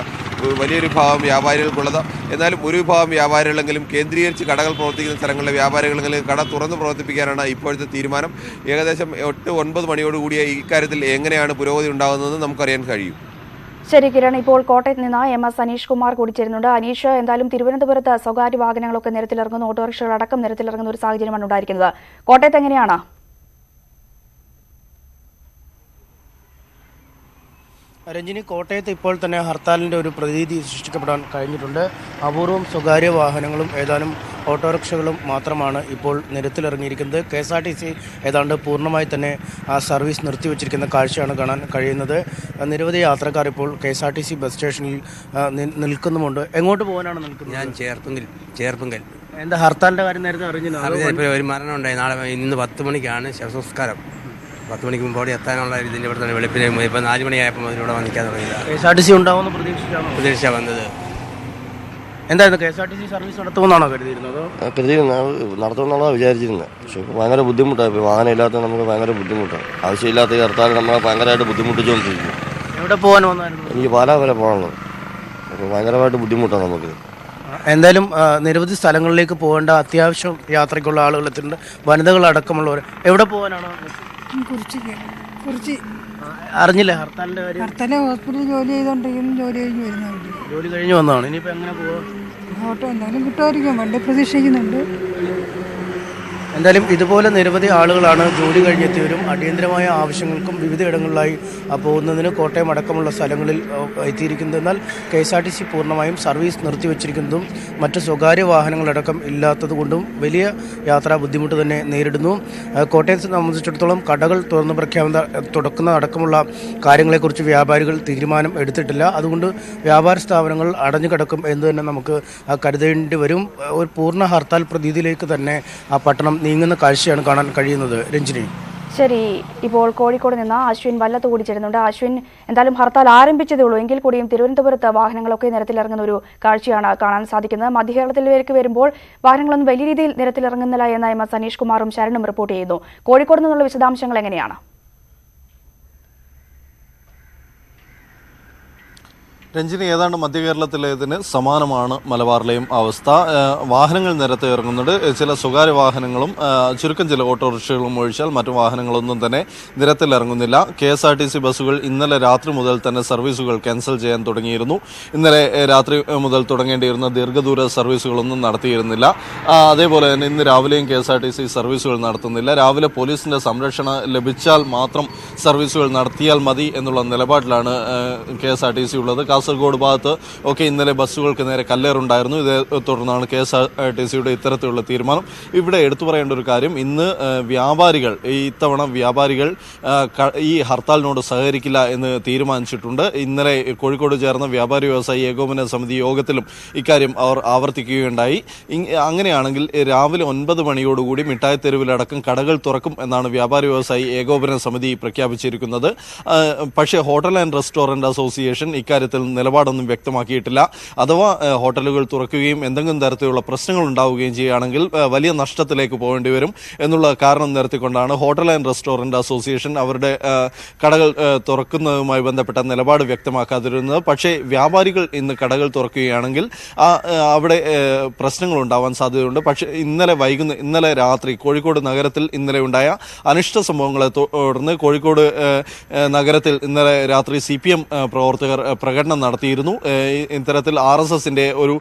വലിയൊരു വിഭാഗം വ്യാപാരികൾക്കുള്ളത്. എന്നാലും ഒരു വിഭാഗം വ്യാപാരികളെങ്കിലും കേന്ദ്രീകരിച്ച് കടകൾ പ്രവർത്തിക്കുന്ന സ്ഥലങ്ങളിലെ വ്യാപാരികളെങ്കിലും കട തുറന്ന് പ്രവർത്തിപ്പിക്കാനാണ് ഇപ്പോഴത്തെ തീരുമാനം. ഏകദേശം 8-9 മണിയോടുകൂടിയ ഇക്കാര്യത്തിൽ എങ്ങനെയാണ് പുരോഗതി ഉണ്ടാകുന്നതെന്ന് നമുക്കറിയാൻ കഴിയും. ശരി കിരൺ, ഇപ്പോൾ കോട്ടയത്ത് നിന്ന് MS അനീഷ് കുമാർ കൂടി ചേരുന്നുണ്ട്. അനീഷ്, എന്തായാലും തിരുവനന്തപുരത്ത് സ്വകാര്യ വാഹനങ്ങളൊക്കെ നിരത്തിലിറങ്ങുന്നു, ഓട്ടോറിക്ഷകൾ അടക്കം നിരത്തിലിറങ്ങുന്ന ഒരു സാഹചര്യമാണ് ഉണ്ടായിരിക്കുന്നത്. കോട്ടയത്ത് എങ്ങനെയാണ്? രഞ്ജിനി, കോട്ടയത്ത് ഇപ്പോൾ തന്നെ ഹർത്താലിൻ്റെ ഒരു പ്രതീതി സൃഷ്ടിക്കപ്പെടാൻ കഴിഞ്ഞിട്ടുണ്ട്. അപൂർവം സ്വകാര്യ വാഹനങ്ങളും ഏതാനും ഓട്ടോറിക്ഷകളും മാത്രമാണ് ഇപ്പോൾ നിരത്തിലിറങ്ങിയിരിക്കുന്നത്. KSRTC ഏതാണ്ട് പൂർണ്ണമായി തന്നെ സർവീസ് നിർത്തിവെച്ചിരിക്കുന്ന കാഴ്ചയാണ് കാണാൻ കഴിയുന്നത്. നിരവധി യാത്രക്കാർ ഇപ്പോൾ KSRTC ബസ് സ്റ്റേഷനിൽ നിൽക്കുന്നുമുണ്ട്. എങ്ങോട്ട് പോകാനാണ് നിൽക്കുന്നത്? ഞാൻ ചേർപ്പുങ്കൽ. എന്താ ഹർത്താലിൻ്റെ കാര്യം നേരത്തെ അറിഞ്ഞില്ല? ഒരു മരണം ഉണ്ടായി. ഇന്ന് 10 മണിക്കാണ് ശവസംസ്കാരം. 10 മണിക്ക് മുമ്പോടെ എത്താനുള്ള ഇതിൻ്റെ ഇവിടെ തന്നെ വെളുപ്പിന് ഇപ്പോൾ 4 മണിയായപ്പോൾ ഇവിടെ വന്നിക്കാൻ തുടങ്ങിയില്ല. KSRTC ഉണ്ടാവുമെന്ന് പ്രതീക്ഷ വന്നത്. എന്തായിരുന്നു KSRTC സർവീസ് നടത്തുമെന്നാണോ കരുതിയിരുന്നത്? നടത്തുമെന്നാണോ വിചാരിച്ചിരുന്നത്. പക്ഷേ ഇപ്പോൾ ഭയങ്കര ബുദ്ധിമുട്ടാണ്. ഇപ്പോൾ വാഹനം ഇല്ലാത്ത നമുക്ക് ഭയങ്കര ബുദ്ധിമുട്ടാണ്. ആവശ്യമില്ലാത്ത ഈ ഹർത്താൽ നമ്മളെ ഭയങ്കരമായിട്ട് ബുദ്ധിമുട്ടിച്ചുകൊണ്ടിരിക്കും. എവിടെ പോകാൻ വന്നായിരുന്നു? എനിക്ക് പാലാ വരെ പോകണല്ലോ. അപ്പോൾ ഭയങ്കരമായിട്ട് ബുദ്ധിമുട്ടാണ് നമുക്ക്. എന്തായാലും നിരവധി സ്ഥലങ്ങളിലേക്ക് പോകേണ്ട അത്യാവശ്യം യാത്രയ്ക്കുള്ള ആളുകൾ എത്തിയിട്ടുണ്ട്. വനിതകളടക്കമുള്ളവർ. എവിടെ പോകാനാണോ? കുറിച്ച് അറിഞ്ഞില്ലേ ഹർത്താലിന്റെ കാര്യം? ഹർത്താലെ ഹോസ്പിറ്റലിൽ ജോലി ചെയ്തോണ്ടിരിക്കുന്നു. ജോലി കഴിഞ്ഞ് വരുന്നവര്. ജോലി കഴിഞ്ഞ് വന്നതാണ്. ഇനിയിപ്പോൾ എങ്ങനെ പോവാ? ഓട്ടോ എന്തെങ്കിലും കിട്ടുമായിരിക്കും. വണ്ടി പ്രതീക്ഷിക്കുന്നുണ്ട്. എന്തായാലും ഇതുപോലെ നിരവധി ആളുകളാണ് ജോലി കഴിഞ്ഞെത്തിയവരും അടിയന്തരമായ ആവശ്യങ്ങൾക്കും വിവിധയിടങ്ങളിലായി പോകുന്നതിന് കോട്ടയം അടക്കമുള്ള സ്ഥലങ്ങളിൽ എത്തിയിരിക്കുന്നത്. എന്നാൽ KSRTC പൂർണ്ണമായും സർവീസ് നിർത്തിവച്ചിരിക്കുന്നതും മറ്റ് സ്വകാര്യ വാഹനങ്ങളടക്കം ഇല്ലാത്തതുകൊണ്ടും വലിയ യാത്രാ ബുദ്ധിമുട്ട് തന്നെ നേരിടുന്നു. കോട്ടയത്തെ സംബന്ധിച്ചിടത്തോളം കടകൾ തുറക്കുന്ന അടക്കമുള്ള കാര്യങ്ങളെക്കുറിച്ച് വ്യാപാരികൾ തീരുമാനം എടുത്തിട്ടില്ല. അതുകൊണ്ട് വ്യാപാര സ്ഥാപനങ്ങൾ അടഞ്ഞു കിടക്കും എന്ന് തന്നെ നമുക്ക് കരുതേണ്ടി വരും. ഒരു പൂർണ്ണ ഹർത്താൽ പ്രതീതിയിലേക്ക് തന്നെ ആ പട്ടണം നീങ്ങുന്ന കാഴ്ചയാണ് കാണാൻ കഴിയുന്നത്. രഞ്ജിനി, ശരി. ഇപ്പോൾ കോഴിക്കോട് നിന്ന് അശ്വിൻ വല്ലത്ത് കൂടി ചേരുന്നുണ്ട്. അശ്വിൻ, എന്തായാലും ഹർത്താൽ ആരംഭിച്ചതേ ഉള്ളൂ, എങ്കിൽ കൂടിയും തിരുവനന്തപുരത്ത് വാഹനങ്ങളൊക്കെ നിരത്തിലിറങ്ങുന്ന ഒരു കാഴ്ചയാണ് കാണാൻ സാധിക്കുന്നത്. മധ്യകേരളത്തിലേക്ക് വരുമ്പോൾ വാഹനങ്ങളൊന്നും വലിയ രീതിയിൽ നിരത്തിലിറങ്ങുന്നില്ല എന്ന് എം എസ് അനീഷ് കുമാറും ശരണും റിപ്പോർട്ട് ചെയ്യുന്നു. കോഴിക്കോട് നിന്നുള്ള വിശദാംശങ്ങൾ എങ്ങനെയാണ്? രഞ്ജിനി, ഏതാണ്ട് മധ്യകേരളത്തിലേതിന് സമാനമാണ് മലബാറിലെയും അവസ്ഥ. വാഹനങ്ങൾ നിരത്ത് ഇറങ്ങുന്നുണ്ട്. ചില സ്വകാര്യ വാഹനങ്ങളും ചുരുക്കം ചില ഓട്ടോറിക്ഷകളും ഒഴിച്ചാൽ മറ്റു വാഹനങ്ങളൊന്നും തന്നെ നിരത്തിലിറങ്ങുന്നില്ല. KSRTC ബസ്സുകൾ ഇന്നലെ രാത്രി മുതൽ തന്നെ സർവീസുകൾ ക്യാൻസൽ ചെയ്യാൻ തുടങ്ങിയിരുന്നു. ഇന്നലെ രാത്രി മുതൽ തുടങ്ങേണ്ടിയിരുന്ന ദീർഘദൂര സർവീസുകളൊന്നും നടത്തിയിരുന്നില്ല. അതേപോലെ തന്നെ ഇന്ന് രാവിലെയും KSRTC സർവീസുകൾ നടത്തുന്നില്ല. രാവിലെ പോലീസിന്റെ സംരക്ഷണം ലഭിച്ചാൽ മാത്രം സർവീസുകൾ നടത്തിയാൽ മതി എന്നുള്ള നിലപാടിലാണ് KSRTC ഉള്ളത്. കാസർഗോഡ് ഭാഗത്ത് ഒക്കെ ഇന്നലെ ബസ്സുകൾക്ക് നേരെ കല്ലേറുണ്ടായിരുന്നു. ഇതേ തുടർന്നാണ് KSRTCയുടെ ഇത്തരത്തിലുള്ള തീരുമാനം. ഇവിടെ എടുത്തു പറയേണ്ട ഒരു കാര്യം, ഇന്ന് ഇത്തവണ വ്യാപാരികൾ ഈ ഹർത്താലിനോട് സഹകരിക്കില്ല എന്ന് തീരുമാനിച്ചിട്ടുണ്ട്. ഇന്നലെ കോഴിക്കോട് ചേർന്ന വ്യാപാരി വ്യവസായി ഏകോപന സമിതി യോഗത്തിലും ഇക്കാര്യം അവർ ആവർത്തിക്കുകയുണ്ടായി. അങ്ങനെയാണെങ്കിൽ രാവിലെ 9 മണിയോടുകൂടി മിഠായി തെരുവിലടക്കം കടകൾ തുറക്കും എന്നാണ് വ്യാപാരി വ്യവസായി ഏകോപന സമിതി പ്രഖ്യാപിച്ചിരിക്കുന്നത്. പക്ഷേ ഹോട്ടൽ ആൻഡ് റെസ്റ്റോറന്റ് അസോസിയേഷൻ ഇക്കാര്യത്തിൽ നിലപാടൊന്നും വ്യക്തമാക്കിയിട്ടില്ല. അഥവാ ഹോട്ടലുകൾ തുറക്കുകയും എന്തെങ്കിലും തരത്തിലുള്ള പ്രശ്നങ്ങൾ ഉണ്ടാവുകയും ചെയ്യുകയാണെങ്കിൽ വലിയ നഷ്ടത്തിലേക്ക് പോകേണ്ടി വരും എന്നുള്ള കാരണം നിരത്തിക്കൊണ്ടാണ് ഹോട്ടൽ ആൻഡ് റെസ്റ്റോറന്റ് അസോസിയേഷൻ അവരുടെ കടകൾ തുറക്കുന്നതുമായി ബന്ധപ്പെട്ട നിലപാട് വ്യക്തമാക്കാതിരുന്നത്. പക്ഷേ വ്യാപാരികൾ ഇന്ന് കടകൾ തുറക്കുകയാണെങ്കിൽ അവിടെ പ്രശ്നങ്ങൾ ഉണ്ടാവാൻ സാധ്യതയുണ്ട്. പക്ഷേ ഇന്നലെ രാത്രി കോഴിക്കോട് നഗരത്തിൽ ഇന്നലെ ഉണ്ടായ അനിഷ്ട സംഭവങ്ങളെ തുടർന്ന് കോഴിക്കോട് നഗരത്തിൽ ഇന്നലെ രാത്രി CPM പ്രവർത്തകർ പ്രകടനം നടത്തിയിരുന്നു. ഇത്തരത്തിൽ RSSന്റെ ഒരു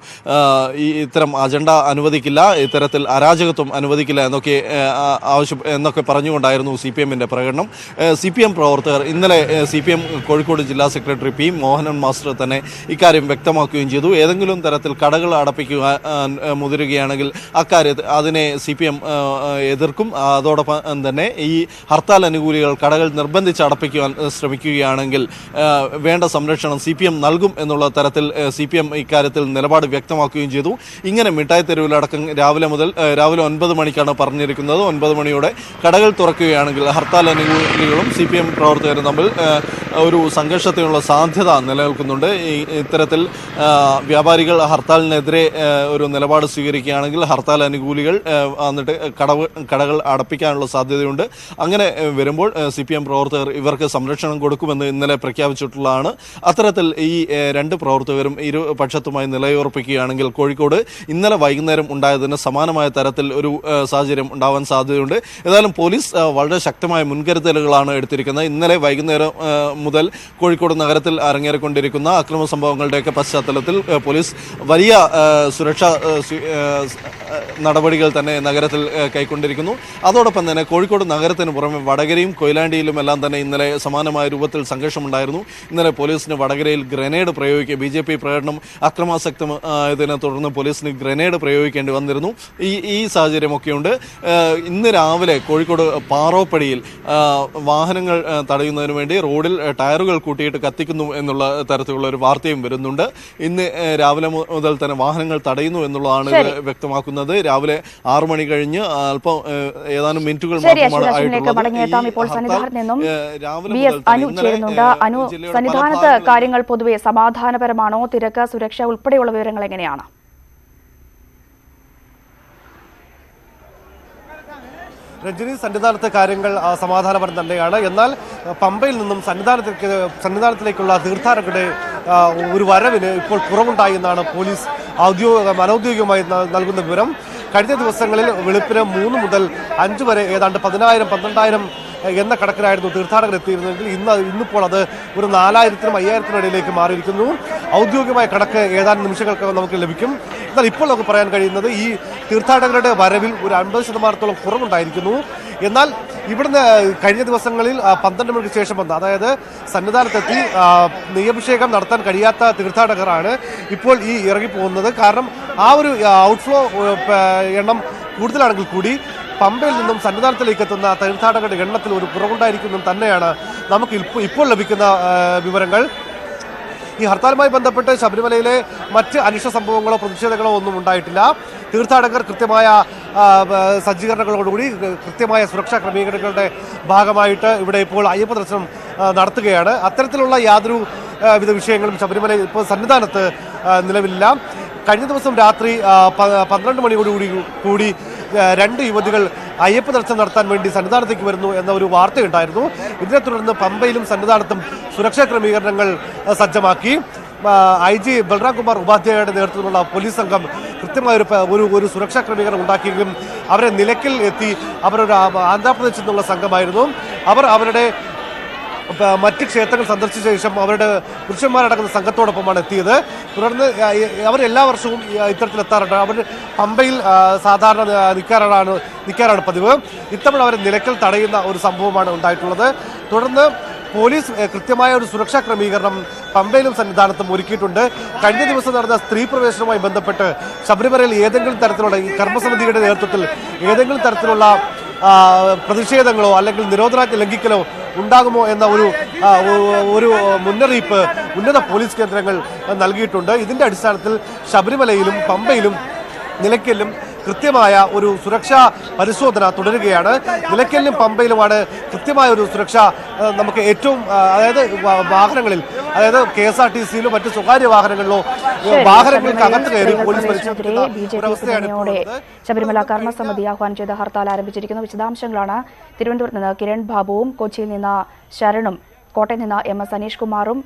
ഇത്തരം അജണ്ട അനുവദിക്കില്ല, ഇത്തരത്തിൽ അരാജകത്വം അനുവദിക്കില്ല എന്നൊക്കെ പറഞ്ഞുകൊണ്ടായിരുന്നു CPMന്റെ പ്രകടനം. CPM പ്രവർത്തകർ ഇന്നലെ CPM കോഴിക്കോട് ജില്ലാ സെക്രട്ടറി P മോഹനൻ മാസ്റ്റർ തന്നെ ഇക്കാര്യം വ്യക്തമാക്കുകയും ചെയ്തു. ഏതെങ്കിലും തരത്തിൽ കടകൾ അടപ്പിക്കുക മുതിരുകയാണെങ്കിൽ അതിനെ CPM എതിർക്കും. അതോടൊപ്പം തന്നെ ഈ ഹർത്താൽ അനുകൂലികൾ കടകൾ നിർബന്ധിച്ച് അടപ്പിക്കുവാൻ ശ്രമിക്കുകയാണെങ്കിൽ വേണ്ട സംരക്ഷണം CPM നൽകും എന്നുള്ള തരത്തിൽ CPM ഇക്കാര്യത്തിൽ നിലപാട് വ്യക്തമാക്കുകയും ചെയ്തു. ഇങ്ങനെ മിഠായി തെരുവിലടക്കം രാവിലെ 9 മണിക്കാണ് പറഞ്ഞിരിക്കുന്നത്. 9 മണിയോടെ കടകൾ തുറക്കുകയാണെങ്കിൽ ഹർത്താൽ അനുകൂലികളും CPM പ്രവർത്തകരും തമ്മിൽ ഒരു സംഘർഷത്തിനുള്ള സാധ്യത നിലനിൽക്കുന്നുണ്ട്. ഇത്തരത്തിൽ വ്യാപാരികൾ ഹർത്താലിനെതിരെ ഒരു നിലപാട് സ്വീകരിക്കുകയാണെങ്കിൽ ഹർത്താൽ അനുകൂലികൾ എന്നിട്ട് കടകൾ അടപ്പിക്കാനുള്ള സാധ്യതയുണ്ട്. അങ്ങനെ വരുമ്പോൾ CPM പ്രവർത്തകർ ഇവർക്ക് സംരക്ഷണം കൊടുക്കുമെന്ന് ഇന്നലെ പ്രഖ്യാപിച്ചിട്ടുള്ളതാണ്. അത്തരത്തിൽ ഈ രണ്ട് പ്രവർത്തകരും ഇരുപക്ഷത്തുമായി നിലയുറപ്പിക്കുകയാണെങ്കിൽ കോഴിക്കോട് ഇന്നലെ വൈകുന്നേരം ഉണ്ടായതിന് സമാനമായ തരത്തിൽ ഒരു സാഹചര്യം ഉണ്ടാവാൻ സാധ്യതയുണ്ട്. ഏതായാലും പോലീസ് വളരെ ശക്തമായ മുൻകരുതലുകളാണ് എടുത്തിരിക്കുന്നത്. ഇന്നലെ വൈകുന്നേരം മുതൽ കോഴിക്കോട് നഗരത്തിൽ അരങ്ങേറിക്കൊണ്ടിരിക്കുന്ന അക്രമ സംഭവങ്ങളുടെയൊക്കെ പശ്ചാത്തലത്തിൽ പോലീസ് വലിയ സുരക്ഷാ നടപടികൾ തന്നെ നഗരത്തിൽ കൈക്കൊണ്ടിരിക്കുന്നു. അതോടൊപ്പം തന്നെ കോഴിക്കോട് നഗരത്തിന് പുറമെ വടകരയും കൊയിലാണ്ടിയിലും എല്ലാം തന്നെ ഇന്നലെ സമാനമായ രൂപത്തിൽ സംഘർഷമുണ്ടായിരുന്നു. ഇന്നലെ പോലീസിന് വടകരയിൽ ഗ്രനേഡ് പ്രയോഗിക്കുക, BJP പ്രകടനം അക്രമാസക്തമായതിനെ തുടർന്ന് പോലീസിന് ഗ്രനേഡ് പ്രയോഗിക്കേണ്ടി വന്നിരുന്നു. ഈ സാഹചര്യമൊക്കെയുണ്ട്. ഇന്ന് രാവിലെ കോഴിക്കോട് പാറോപ്പടിയിൽ വാഹനങ്ങൾ തടയുന്നതിന് വേണ്ടി റോഡിൽ ടയറുകൾ കൂട്ടിയിട്ട് കത്തിക്കുന്നു എന്നുള്ള തരത്തിലുള്ള ഒരു വാർത്തയും വരുന്നുണ്ട്. ഇന്ന് രാവിലെ മുതൽ തന്നെ വാഹനങ്ങൾ തടയുന്നു എന്നുള്ളതാണ് വ്യക്തമാക്കുന്നത്. രാവിലെ 6 മണി കഴിഞ്ഞ് അല്പം ഏതാനും മിനിറ്റുകൾ മാത്രമാണ് സന്നിധാനത്ത് കാര്യങ്ങൾ പൊതുവെ സമാധാനപരമാണോ? തിരക്ക്, സുരക്ഷ ഉൾപ്പെടെയുള്ള വിവരങ്ങൾ എങ്ങനെയാണ്? രഞ്ജിനി, സന്നിധാനത്തെ കാര്യങ്ങൾ സമാധാനപരം തന്നെയാണ്. എന്നാൽ പമ്പയിൽ നിന്നും സന്നിധാനത്തിലേക്കുള്ള തീർത്ഥാടകരുടെ ഒരു വരവിന് ഇപ്പോൾ കുറവുണ്ടായി എന്നാണ് പോലീസ് അനൌദ്യോഗികമായി നൽകുന്ന വിവരം. കഴിഞ്ഞ ദിവസങ്ങളിൽ വെളുപ്പിന് 3 മുതൽ 5 വരെ ഏതാണ്ട് 10,000-12,000 എന്ന കണക്കിലായിരുന്നു തീർത്ഥാടകർ എത്തിയിരുന്നെങ്കിൽ ഇന്നിപ്പോൾ അത് ഒരു 4000-നും 5000-നും ഇടയിലേക്ക് മാറിയിരിക്കുന്നു. ഔദ്യോഗികമായ കണക്ക് ഏതാനും നിമിഷങ്ങൾക്ക് നമുക്ക് ലഭിക്കും. എന്നാൽ ഇപ്പോൾ നമുക്ക് പറയാൻ കഴിയുന്നത് ഈ തീർത്ഥാടകരുടെ വരവിൽ ഒരു 50% കുറവുണ്ടായിരിക്കുന്നു. എന്നാൽ ഇവിടുന്ന് കഴിഞ്ഞ ദിവസങ്ങളിൽ 12 മണിക്ക് ശേഷം വന്ന, അതായത് സന്നിധാനത്തെത്തി നെയ്യഭിഷേകം നടത്താൻ കഴിയാത്ത തീർത്ഥാടകരാണ് ഇപ്പോൾ ഈ ഇറങ്ങിപ്പോകുന്നത്. കാരണം ആ ഒരു ഔട്ട്ഫ്ലോ എണ്ണം കൂടുതലാണെങ്കിൽ കൂടി പമ്പയിൽ നിന്നും സന്നിധാനത്തിലേക്ക് എത്തുന്ന തീർത്ഥാടകരുടെ എണ്ണത്തിൽ ഒരു കുറവുണ്ടായിരിക്കുന്നു തന്നെയാണ് നമുക്ക് ഇപ്പോൾ ലഭിക്കുന്ന വിവരങ്ങൾ. ഈ ഹർത്താലുമായി ബന്ധപ്പെട്ട് ശബരിമലയിലെ മറ്റ് അനിഷ്ട സംഭവങ്ങളോ പ്രതിഷേധങ്ങളോ ഒന്നും ഉണ്ടായിട്ടില്ല. തീർത്ഥാടകർ കൃത്യമായ സജ്ജീകരണങ്ങളോടുകൂടി കൃത്യമായ സുരക്ഷാ ക്രമീകരണങ്ങളുടെ ഭാഗമായിട്ട് ഇവിടെ ഇപ്പോൾ അയ്യപ്പ ദർശനം നടത്തുകയാണ്. അത്തരത്തിലുള്ള യാതൊരു വിധ വിഷയങ്ങളും ശബരിമല ഇപ്പോൾ സന്നിധാനത്ത് നിലവിലില്ല. കഴിഞ്ഞ ദിവസം രാത്രി 12 മണിയോടുകൂടി 2 യുവതികൾ അയ്യപ്പ ദർശനം നടത്താൻ വേണ്ടി സന്നിധാനത്തേക്ക് വരുന്നു എന്ന ഒരു വാർത്തയുണ്ടായിരുന്നു. ഇതിനെ തുടർന്ന് പമ്പയിലും സന്നിധാനത്തും സുരക്ഷാ ക്രമീകരണങ്ങൾ സജ്ജമാക്കി. IG ബൽറാം കുമാർ ഉപാധ്യായയുടെ നേതൃത്വത്തിലുള്ള പോലീസ് സംഘം കൃത്യമായ ഒരു സുരക്ഷാ ക്രമീകരണം ഉണ്ടാക്കിയെങ്കിലും അവരെ നിലയ്ക്കൽ എത്തി. അവരൊരു ആന്ധ്രാപ്രദേശിൽ നിന്നുള്ള സംഘമായിരുന്നു. അവരുടെ മറ്റ് ക്ഷേത്രങ്ങൾ സന്ദർശിച്ച ശേഷം അവരുടെ പുരുഷന്മാരടങ്ങുന്ന സംഘത്തോടൊപ്പമാണ് എത്തിയത്. തുടർന്ന് അവരെല്ലാ വർഷവും ഇത്തരത്തിലെത്താറുണ്ട്. അവർ പമ്പയിൽ സാധാരണ നിൽക്കാറാണ് പതിവ്. ഇത്തവണ അവരെ നിലയ്ക്കൽ തടയുന്ന ഒരു സംഭവമാണ് ഉണ്ടായിട്ടുള്ളത്. തുടർന്ന് പോലീസ് കൃത്യമായ ഒരു സുരക്ഷാ ക്രമീകരണം പമ്പയിലും സന്നിധാനത്തും ഒരുക്കിയിട്ടുണ്ട്. കഴിഞ്ഞ ദിവസം നടന്ന സ്ത്രീ പ്രവേശനവുമായി ബന്ധപ്പെട്ട് ശബരിമലയിൽ ഏതെങ്കിലും തരത്തിലുള്ള ഈ കർമ്മസമിതിയുടെ നേതൃത്വത്തിൽ ഏതെങ്കിലും തരത്തിലുള്ള പ്രതിഷേധങ്ങളോ അല്ലെങ്കിൽ നിരോധനാജ്ഞ ലംഘിക്കലോ ഉണ്ടാകുമോ എന്ന ഒരു മുന്നറിയിപ്പ് ഉന്നത പോലീസ് കേന്ദ്രങ്ങൾ നൽകിയിട്ടുണ്ട്. ഇതിന്റെ അടിസ്ഥാനത്തിൽ ശബരിമലയിലും പമ്പയിലും നിലയ്ക്കലിലും കൃത്യമായ ഒരു സുരക്ഷാ പരിശോധന തുടരുകയാണ്. നിലയ്ക്കലിലും പമ്പയിലുമാണ് കൃത്യമായ ഒരു സുരക്ഷ നമുക്ക് ഏറ്റവും, അതായത് വാഹനങ്ങളിൽ, അതായത് KSRTCയിലോ മറ്റ് സ്വകാര്യ വാഹനങ്ങളിലോ വാഹനങ്ങൾക്കകത്ത് കയറി പോലീസ് പരിശോധനയോടെ ശബരിമല കർമ്മസമിതി ആഹ്വാനം ചെയ്ത ഹർത്താൽ ആരംഭിച്ചിരിക്കുന്നു. വിശദാംശങ്ങളാണ് തിരുവനന്തപുരത്ത് നിന്ന് കിരൺ ബാബുവും, കൊച്ചിയിൽ നിന്ന് ശരണും, കോട്ടയം നിന്ന് MS അനീഷ് കുമാറും,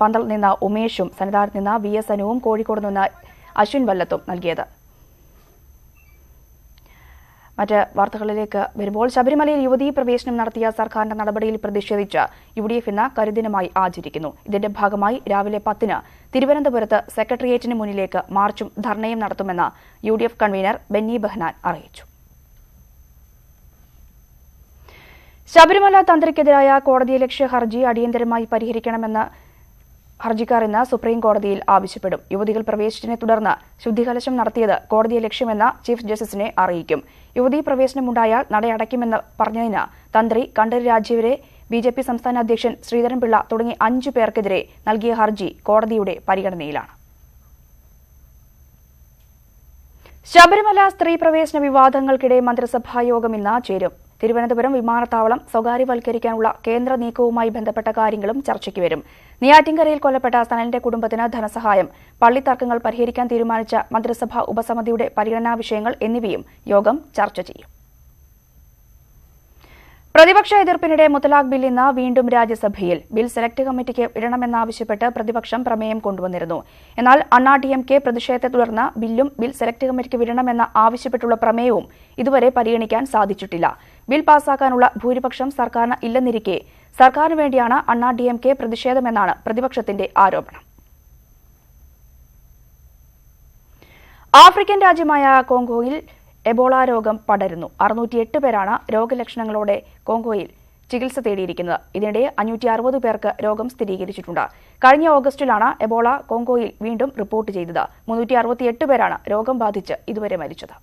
പന്തൽ നിന്ന് ഉമേഷും, സന്നിധാനത്ത് നിന്ന് VS അനുവും, കോഴിക്കോട് നിന്ന് അശ്വിൻ വല്ലത്തും നൽകിയത്. മറ്റ് വാർത്തകളിലേക്ക് വരുമ്പോൾ ശബരിമലയിൽ യുവതീ പ്രവേശനം നടത്തിയ സർക്കാരിന്റെ നടപടിയിൽ പ്രതിഷേധിച്ച് UDF ഇന്ന് കരിദിനമായി ആചരിക്കുന്നു. ഇതിന്റെ ഭാഗമായി രാവിലെ 10-ന് തിരുവനന്തപുരത്ത് സെക്രട്ടേറിയറ്റിന് മുന്നിലേക്ക് മാർച്ചും ധർണയും നടത്തുമെന്ന് UDF കൺവീനർ ബെന്നി ബെഹ്നാൻ അറിയിച്ചു. ശബരിമല തന്ത്രിക്കെതിരായ കോടതിയലക്ഷ്യ ഹർജി അടിയന്തരമായി പരിഹരിക്കണമെന്ന് ഹർജിക്കാർ ഇന്ന് സുപ്രീം കോടതിയിൽ ആവശ്യപ്പെടും. യുവതികൾ പ്രവേശിച്ചതിനെ തുടർന്ന് ശുദ്ധികലശം നടത്തിയത് കോടതിയെ ലക്ഷ്യമെന്ന് ചീഫ് ജസ്റ്റിസിനെ അറിയിക്കും. യുവതീ പ്രവേശനമുണ്ടായാൽ നടയടയ്ക്കുമെന്ന് പറഞ്ഞതിന് തന്ത്രി കണ്ഠരര് രാജീവരെ, BJP സംസ്ഥാന അധ്യക്ഷൻ ശ്രീധരൻപിള്ള തുടങ്ങി 5 പേർക്കെതിരെ നൽകിയ ഹർജി കോടതിയുടെ പരിഗണനയിലാണ്. ശബരിമല സ്ത്രീ പ്രവേശന വിവാദങ്ങൾക്കിടെ മന്ത്രിസഭാ യോഗം ഇന്ന് ചേരും. തിരുവനന്തപുരം വിമാനത്താവളം സ്വകാര്യവൽക്കരിക്കാനുള്ള കേന്ദ്ര നീക്കവുമായി ബന്ധപ്പെട്ട കാര്യങ്ങളും ചർച്ചയ്ക്ക് വരും. നെയ്യാറ്റിൻകരയിൽ കൊല്ലപ്പെട്ട സനലിന്റെ കുടുംബത്തിന് ധനസഹായം, പള്ളിത്തർക്കങ്ങൾ പരിഹരിക്കാൻ തീരുമാനിച്ച മന്ത്രിസഭാ ഉപസമിതിയുടെ പരിഗണനാ വിഷയങ്ങൾ എന്നിവയും യോഗം ചർച്ച ചെയ്യും. പ്രതിപക്ഷ എതിർപ്പിനിടെ മുത്തലാഖ് ബിൽ ഇന്ന് വീണ്ടും രാജ്യസഭയിൽ. ബിൽ സെലക്ട് കമ്മിറ്റിക്ക് വിടണമെന്നാവശ്യപ്പെട്ട് പ്രതിപക്ഷം പ്രമേയം കൊണ്ടുവന്നിരുന്നു. എന്നാൽ DMK പ്രതിഷേധത്തെ തുടർന്ന് ബിൽ സെലക്ട് കമ്മിറ്റിക്ക് വിടണമെന്ന് ആവശ്യപ്പെട്ടുള്ള പ്രമേയവും ഇതുവരെ പരിഗണിക്കാൻ സാധിച്ചിട്ടില്ല. ബിൽ പാസാക്കാനുള്ള ഭൂരിപക്ഷം സർക്കാരിന് ഇല്ലെന്നിരിക്കെ സർക്കാരിന് വേണ്ടിയാണ് DMK പ്രതിഷേധമെന്നാണ് പ്രതിപക്ഷത്തിന്റെ ആരോപണം. ആഫ്രിക്കൻ രാജ്യമായ കോങ്കോയിൽ എബോള രോഗം പടരുന്നു. 608 പേരാണ് രോഗലക്ഷണങ്ങളോടെ കോങ്കോയിൽ ചികിത്സ തേടിയിരിക്കുന്നത്. ഇതിനിടെ 560 പേർക്ക് രോഗം സ്ഥിരീകരിച്ചിട്ടുണ്ട്. കഴിഞ്ഞ ഓഗസ്റ്റിലാണ് എബോള കോങ്കോയിൽ വീണ്ടും റിപ്പോർട്ട് ചെയ്തത്. 368 പേരാണ് രോഗം ബാധിച്ച് ഇതുവരെ മരിച്ചത്.